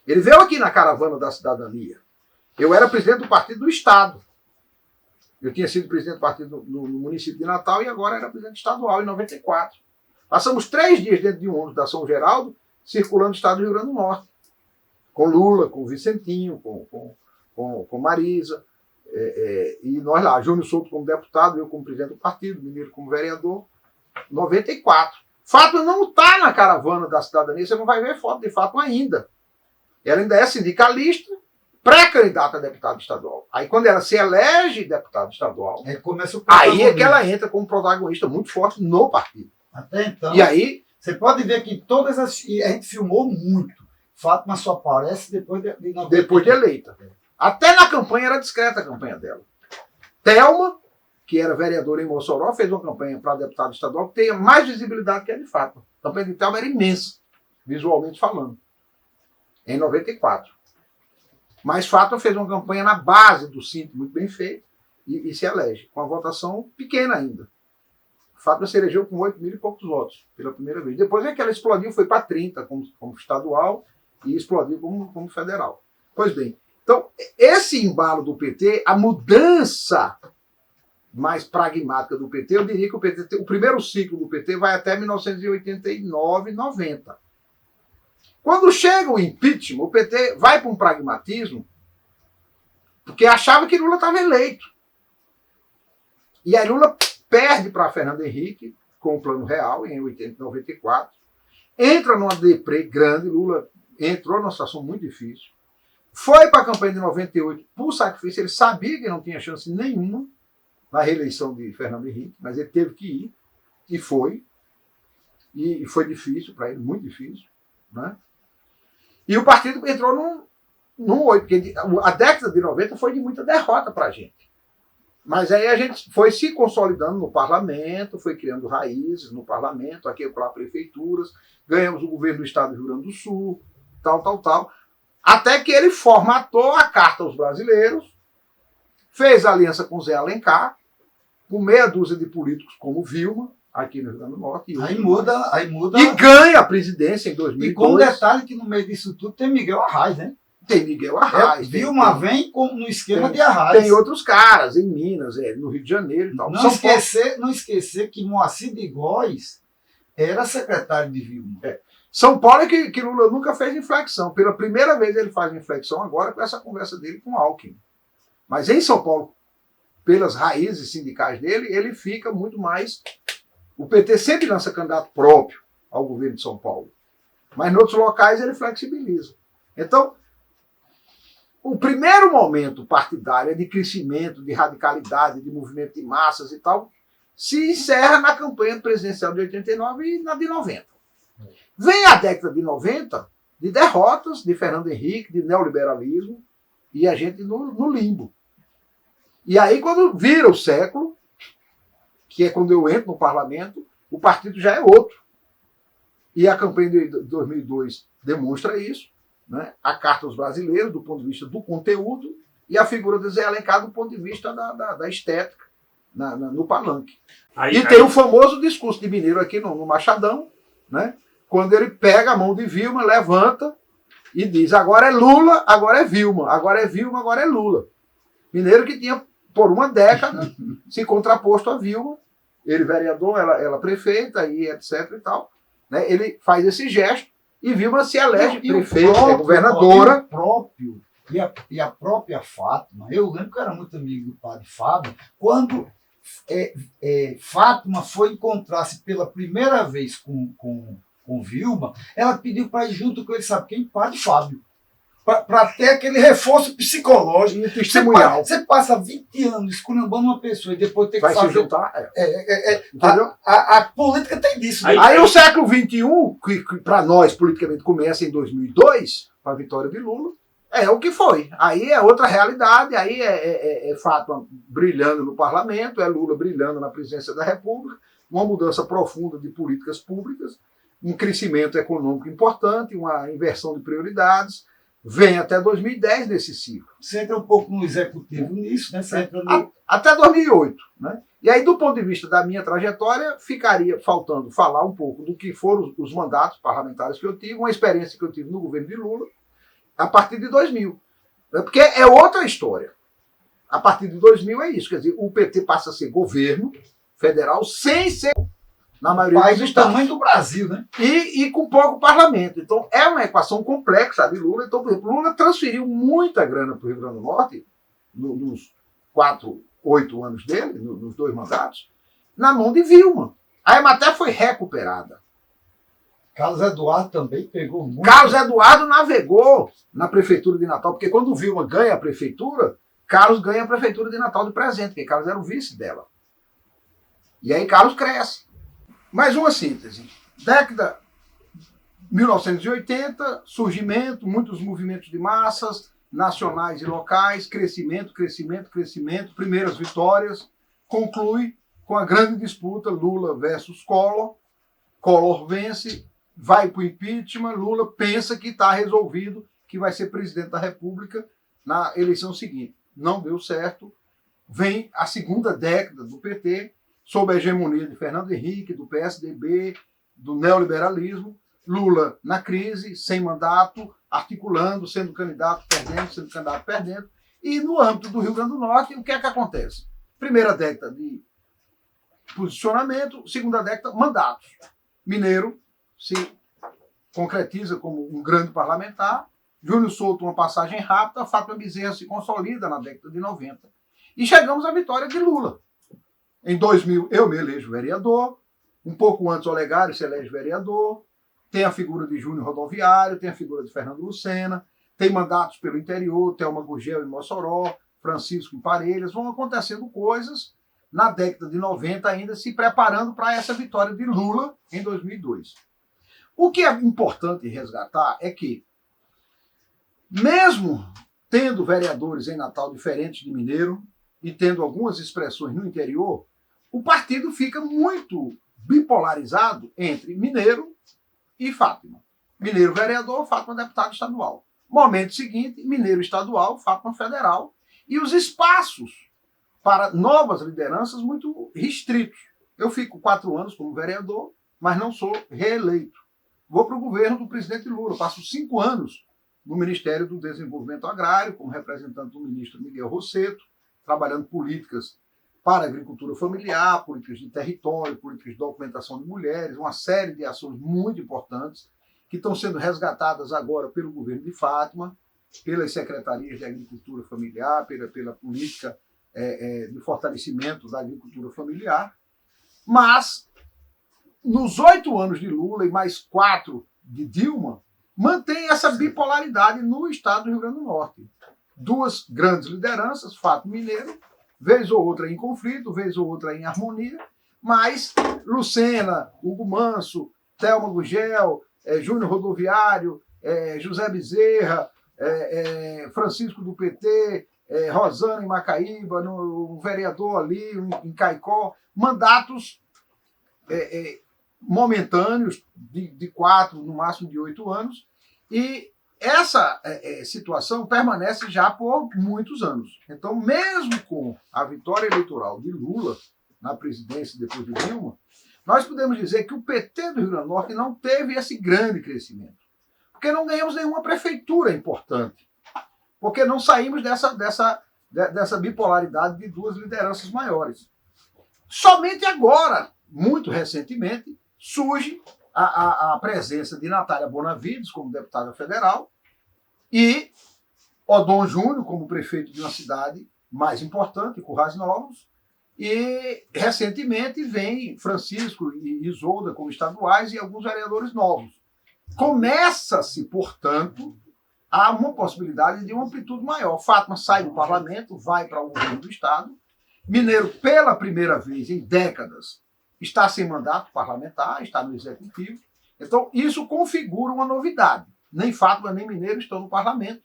Ele veio aqui na Caravana da Cidadania. Eu era presidente do Partido do Estado. Eu tinha sido presidente do partido no município de Natal e agora era presidente estadual em 94. Passamos 3 dias dentro de um ônibus da São Geraldo, circulando o estado do Rio Grande do Norte. Com Lula, com Vicentinho, com Marisa. E nós lá, Júnior Souto como deputado, eu como presidente do partido, Mineiro como vereador. 94. Fátima não está na Caravana da Cidadania, você não vai ver foto de Fátima ainda. Ela ainda é sindicalista, pré-candidata a deputado estadual. Aí quando ela se elege deputado estadual, aí é que ela entra como protagonista muito forte no partido. Até então, e aí, você pode ver que todas as... E a gente filmou muito. Fátima só aparece depois de eleita. Até na campanha era discreta a campanha dela. Thelma, que era vereadora em Mossoró, fez uma campanha para deputado estadual que tenha mais visibilidade que a de Fátima. A campanha de Thelma era imensa, visualmente falando, em 94. Mas Fátima fez uma campanha na base do cinto, muito bem feita, e se elege, com a votação pequena ainda. Fátima se elegeu com 8 mil e poucos votos, pela primeira vez. Depois é que ela explodiu, foi para 30 como estadual e explodiu como federal. Pois bem, então, esse embalo do PT, a mudança mais pragmática do PT, eu diria que o primeiro ciclo do PT vai até 1989, 90. Quando chega o impeachment, o PT vai para um pragmatismo porque achava que Lula estava eleito. E aí Lula perde para Fernando Henrique com o Plano Real em 94. Entra numa deprê grande, Lula entrou numa situação muito difícil. Foi para a campanha de 98 por sacrifício, ele sabia que não tinha chance nenhuma na reeleição de Fernando Henrique, mas ele teve que ir, e foi. E foi difícil para ele, muito difícil, né? E o partido entrou num 8, porque a década de 90 foi de muita derrota para a gente. Mas aí a gente foi se consolidando no parlamento, foi criando raízes no parlamento, aqui e lá prefeituras, ganhamos o governo do estado do Rio Grande do Sul, tal. Até que ele formatou a Carta aos Brasileiros, fez aliança com Zé Alencar, com meia dúzia de políticos como Vilma, aqui no Rio Grande do Norte. Aí muda. E ganha a presidência em 2002. E com o detalhe que no meio disso tudo tem Miguel Arraes, né? Tem Miguel Arraes. Vilma vem no esquema de Arraes. Tem outros caras em Minas, no Rio de Janeiro e tal. Não esquecer que Moacir de Góes era secretário de Vilma. São Paulo é que Lula nunca fez inflexão. Pela primeira vez ele faz inflexão agora com essa conversa dele com Alckmin. Mas em São Paulo, pelas raízes sindicais dele, ele fica muito mais... O PT sempre lança candidato próprio ao governo de São Paulo. Mas em outros locais ele flexibiliza. Então, o primeiro momento partidário de crescimento, de radicalidade, de movimento de massas e tal, se encerra na campanha presidencial de 89 e na de 90. Vem a década de 90 de derrotas de Fernando Henrique, de neoliberalismo, e a gente no limbo. E aí, quando vira o século, que é quando eu entro no parlamento, o partido já é outro. E a campanha de 2002 demonstra isso, né? A Carta aos Brasileiros, do ponto de vista do conteúdo, e a figura de Zé Alencar do ponto de vista da estética, no palanque. Tem o famoso discurso de Mineiro aqui no Machadão, né? Quando ele pega a mão de Vilma, levanta e diz: agora é Lula, agora é Vilma, agora é Vilma, agora é Lula. Mineiro que tinha, por uma década, se contraposto a Vilma, ele vereador, ela prefeita, e etc e tal, né? Ele faz esse gesto e Vilma se elege prefeita, governadora. E a própria Fátima, eu lembro que eu era muito amigo do padre Fábio, quando Fátima foi encontrar-se pela primeira vez com Vilma, ela pediu para ir junto com ele, sabe quem? Padre Fábio. para ter aquele reforço psicológico. E testemunhal. Você passa 20 anos esculhambando uma pessoa e depois tem que Vai fazer... se juntar. Entendeu? A política tem disso. Né? Aí o século XXI, que para nós politicamente começa em 2002, com a vitória de Lula, é o que foi. Aí é outra realidade, aí é Fátima brilhando no parlamento, é Lula brilhando na presidência da República, uma mudança profunda de políticas públicas, um crescimento econômico importante, uma inversão de prioridades, vem até 2010 nesse ciclo. Você entra um pouco no executivo nisso, né? Você entra no... Até 2008. Né? E aí, do ponto de vista da minha trajetória, ficaria faltando falar um pouco do que foram os mandatos parlamentares que eu tive, uma experiência que eu tive no governo de Lula, a partir de 2000. Né? Porque é outra história. A partir de 2000 é isso. Quer dizer, o PT passa a ser governo federal sem ser na maioria dos estados. O tamanho do Brasil, né? E com pouco parlamento. Então, é uma equação complexa de Lula. Então, por exemplo, Lula transferiu muita grana para o Rio Grande do Norte, nos 8 anos dele, nos 2 mandatos, na mão de Vilma. A Emater foi recuperada. Carlos Eduardo também pegou muito. Carlos Eduardo navegou na prefeitura de Natal, porque quando Vilma ganha a prefeitura, Carlos ganha a prefeitura de Natal de presente, porque Carlos era o vice dela. E aí Carlos cresce. Mais uma síntese. Década 1980, surgimento, muitos movimentos de massas, nacionais e locais, crescimento, primeiras vitórias, conclui com a grande disputa Lula versus Collor. Collor vence, vai para o impeachment, Lula pensa que está resolvido, que vai ser presidente da República na eleição seguinte. Não deu certo, vem a segunda década do PT, sob a hegemonia de Fernando Henrique, do PSDB, do neoliberalismo, Lula na crise, sem mandato, articulando, sendo candidato, perdendo, e no âmbito do Rio Grande do Norte, o que é que acontece? Primeira década de posicionamento, segunda década, mandatos. Mineiro se concretiza como um grande parlamentar, Júlio Souto uma passagem rápida, Fátima Bezerra se consolida na década de 90. E chegamos à vitória de Lula. Em 2000, eu me elejo vereador. Um pouco antes, Olegário se elege vereador. Tem a figura de Júnior Rodoviário, tem a figura de Fernando Lucena, tem mandatos pelo interior, Thelma Gurgel em Mossoró, Francisco em Parelhas. Vão acontecendo coisas na década de 90 ainda, se preparando para essa vitória de Lula em 2002. O que é importante resgatar é que, mesmo tendo vereadores em Natal diferentes de Mineiro e tendo algumas expressões no interior, o partido fica muito bipolarizado entre Mineiro e Fátima. Mineiro vereador, Fátima deputado estadual. Momento seguinte, Mineiro estadual, Fátima federal. E os espaços para novas lideranças muito restritos. Eu fico 4 anos como vereador, mas não sou reeleito. Vou para o governo do presidente Lula. Passo 5 anos no Ministério do Desenvolvimento Agrário, como representante do ministro Miguel Rosseto, trabalhando políticas para a agricultura familiar, políticas de território, políticas de documentação de mulheres, uma série de ações muito importantes que estão sendo resgatadas agora pelo governo de Fátima, pelas secretarias de agricultura familiar, pela política de fortalecimento da agricultura familiar. Mas, nos 8 anos de Lula e mais 4 de Dilma, mantém essa bipolaridade no estado do Rio Grande do Norte. 2 grandes lideranças, Fátima e Mineiro, vez ou outra em conflito, vez ou outra em harmonia, mas Lucena, Hugo Manso, Thelma Gurgel, Júnior Rodoviário, José Bezerra, Francisco do PT, Rosana em Macaíba, no vereador ali em Caicó, mandatos momentâneos de 4, no máximo de 8 anos, e essa situação permanece já por muitos anos. Então, mesmo com a vitória eleitoral de Lula na presidência depois de Dilma, nós podemos dizer que o PT do Rio Grande do Norte não teve esse grande crescimento. Porque não ganhamos nenhuma prefeitura importante. Porque não saímos dessa bipolaridade de 2 lideranças maiores. Somente agora, muito recentemente, surge a presença de Natália Bonavides como deputada federal e Odon Júnior como prefeito de uma cidade mais importante, Currais Novos, e recentemente vem Francisco e Isolda como estaduais e alguns vereadores novos. Começa-se, portanto, há uma possibilidade de uma amplitude maior. Fátima sai do parlamento, vai para o governo do Estado. Mineiro, pela primeira vez em décadas, está sem mandato parlamentar, está no executivo. Então, isso configura uma novidade. Nem Fátima nem Mineiro estão no parlamento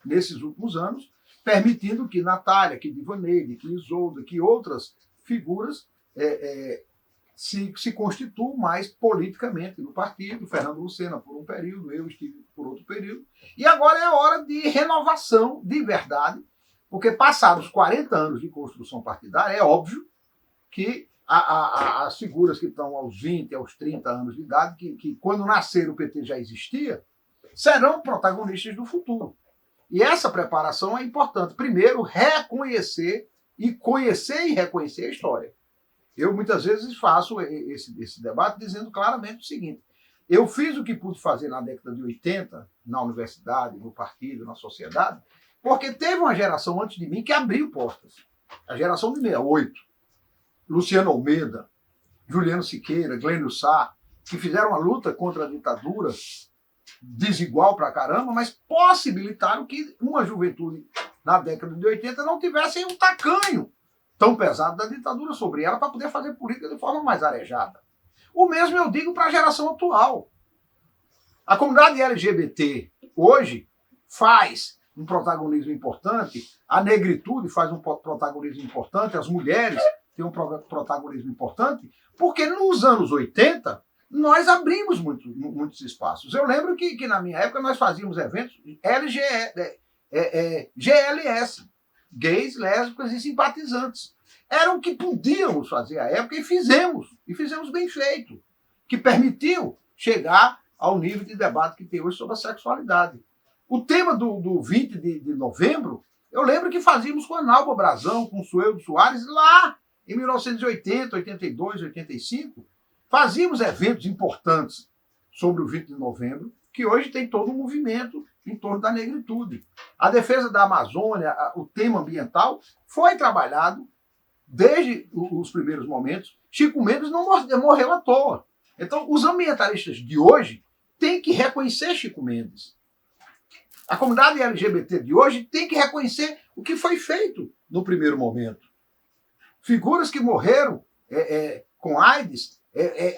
nesses últimos anos, permitindo que Natália, que Divaneide, que Isolda, que outras figuras se constituam mais politicamente no partido. Fernando Lucena por um período, eu estive por outro período. E agora é a hora de renovação de verdade, porque passados 40 anos de construção partidária, é óbvio que as figuras que estão aos 20, aos 30 anos de idade, que quando nascer o PT já existia, serão protagonistas do futuro. E essa preparação é importante. Primeiro, reconhecer e reconhecer a história. Eu muitas vezes faço esse debate dizendo claramente o seguinte: eu fiz o que pude fazer na década de 80, na universidade, no partido, na sociedade, porque teve uma geração antes de mim que abriu portas. A geração de 68. Luciano Almeida, Juliano Siqueira, Glênio Sá, que fizeram uma luta contra a ditadura desigual pra caramba, mas possibilitaram que uma juventude na década de 80 não tivesse um tacanho tão pesado da ditadura sobre ela para poder fazer política de forma mais arejada. O mesmo eu digo para a geração atual. A comunidade LGBT hoje faz um protagonismo importante, a negritude faz um protagonismo importante, as mulheres têm um protagonismo importante, porque nos anos 80 nós abrimos muitos espaços. Eu lembro que na minha época nós fazíamos eventos GLS, gays, lésbicas e simpatizantes. Era o que podíamos fazer à época e fizemos bem feito, que permitiu chegar ao nível de debate que tem hoje sobre a sexualidade. O tema do 20 de novembro, eu lembro que fazíamos com a Nalba Brazão, com o Sueldo Soares, lá em 1980, 82, 85, fazíamos eventos importantes sobre o 20 de novembro, que hoje tem todo um movimento em torno da negritude. A defesa da Amazônia, o tema ambiental, foi trabalhado desde os primeiros momentos. Chico Mendes não morreu à toa. Então, os ambientalistas de hoje têm que reconhecer Chico Mendes. A comunidade LGBT de hoje tem que reconhecer o que foi feito no primeiro momento. Figuras que morreram com AIDS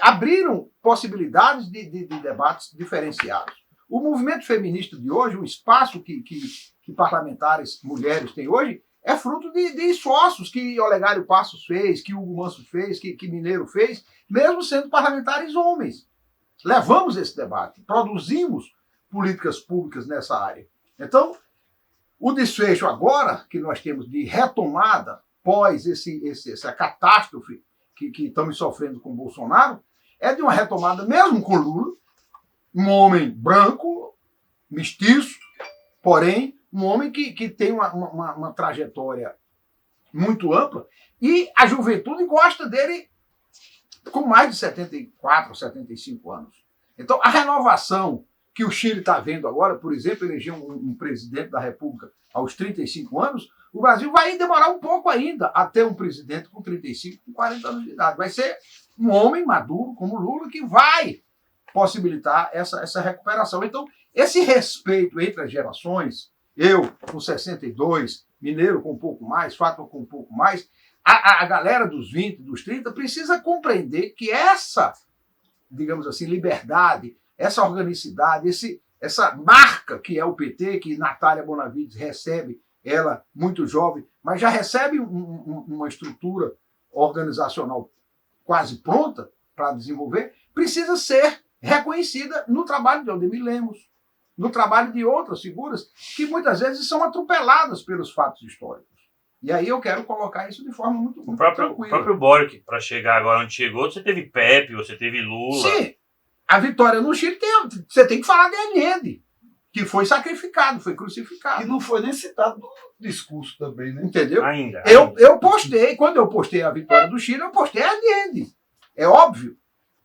abriram possibilidades de debates diferenciados. O movimento feminista de hoje, o espaço que parlamentares mulheres têm hoje, é fruto de esforços que Olegário Passos fez, que Hugo Manso fez, que Mineiro fez, mesmo sendo parlamentares homens. Levamos esse debate, produzimos políticas públicas nessa área. Então, o desfecho agora que nós temos de retomada pós essa catástrofe que estamos sofrendo com Bolsonaro, é de uma retomada mesmo com Lula, um homem branco, mestiço, porém, um homem que tem uma trajetória muito ampla, e a juventude gosta dele com mais de 74, 75 anos. Então, a renovação que o Chile está vendo agora, por exemplo, eleger um presidente da República aos 35 anos, o Brasil vai demorar um pouco ainda a ter um presidente com 35, com 40 anos de idade. Vai ser um homem maduro, como Lula, que vai possibilitar essa recuperação. Então, esse respeito entre as gerações, eu com 62, Mineiro com um pouco mais, Fátima com um pouco mais, a galera dos 20, dos 30, precisa compreender que essa, digamos assim, liberdade, essa organicidade, essa marca que é o PT, que Natália Bonavides recebe, ela muito jovem, mas já recebe uma estrutura organizacional quase pronta para desenvolver, precisa ser reconhecida no trabalho de Aldemir Lemos, no trabalho de outras figuras que muitas vezes são atropeladas pelos fatos históricos. E aí eu quero colocar isso de forma muito tranquila. O próprio Boric, para chegar agora onde chegou, você teve Pepe, você teve Lula. Sim, a vitória no Chile, você tem que falar de Allende, que foi sacrificado, foi crucificado. E não foi nem citado no discurso também, né? Entendeu? Ainda. Eu postei, quando eu postei a vitória do Chile, eu postei Allende. É óbvio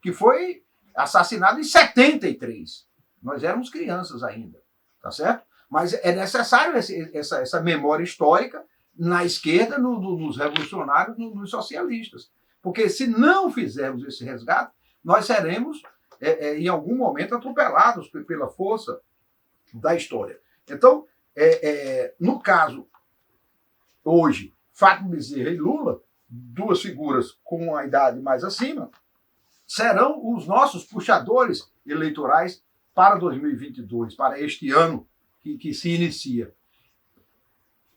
que foi assassinado em 73. Nós éramos crianças ainda, tá certo? Mas é necessário essa memória histórica na esquerda, nos revolucionários, nos socialistas. Porque se não fizermos esse resgate, nós seremos, em algum momento, atropelados pela força da história. Então, no caso, hoje, Fátima Bezerra e Lula, duas figuras com a idade mais acima, serão os nossos puxadores eleitorais para 2022, para este ano que se inicia.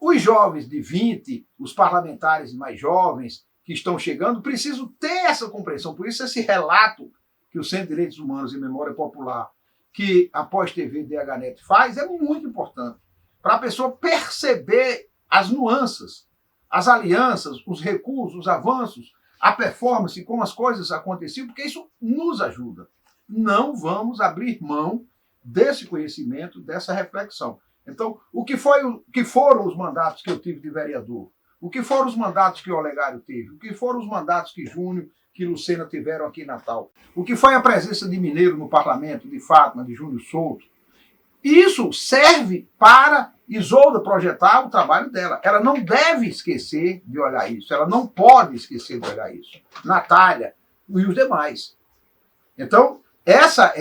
Os jovens de 20, os parlamentares mais jovens que estão chegando, precisam ter essa compreensão. Por isso, esse relato que o Centro de Direitos Humanos e Memória Popular, que a Pós-TV DHNet faz, é muito importante para a pessoa perceber as nuances, as alianças, os recursos, os avanços, a performance, como as coisas aconteciam, porque isso nos ajuda. Não vamos abrir mão desse conhecimento, dessa reflexão. Então, o que foram os mandatos que eu tive de vereador? O que foram os mandatos que o Olegário teve? O que foram os mandatos que Júnior, que Lucena tiveram aqui em Natal? O que foi a presença de Mineiro no parlamento, de Fátima, de Júnior Souto? Isso serve para Isolda projetar o trabalho dela. Ela não deve esquecer de olhar isso. Ela não pode esquecer de olhar isso. Natália e os demais. Então, essa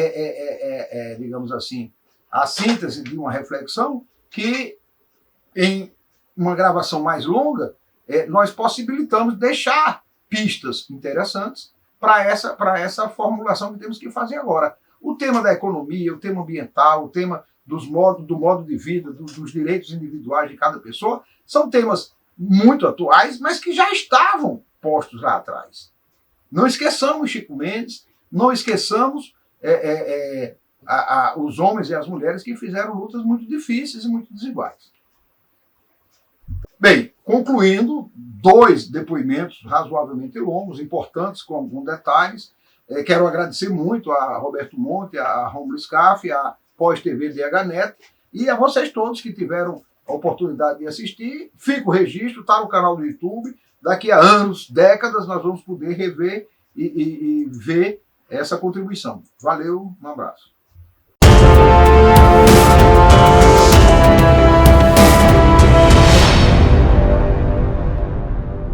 digamos assim, a síntese de uma reflexão que, em uma gravação mais longa, nós possibilitamos deixar pistas interessantes para essa formulação que temos que fazer agora. O tema da economia, o tema ambiental, o tema do modo de vida, dos direitos individuais de cada pessoa, são temas muito atuais, mas que já estavam postos lá atrás. Não esqueçamos Chico Mendes, não esqueçamos os homens e as mulheres que fizeram lutas muito difíceis e muito desiguais. Bem, concluindo, 2 depoimentos razoavelmente longos, importantes, com alguns detalhes. Quero agradecer muito a Roberto Monte, a Romulo Scaff, a Pós-TV DHNet e a vocês todos que tiveram a oportunidade de assistir. Fica o registro, está no canal do YouTube. Daqui a anos, décadas, nós vamos poder rever e ver essa contribuição. Valeu, um abraço.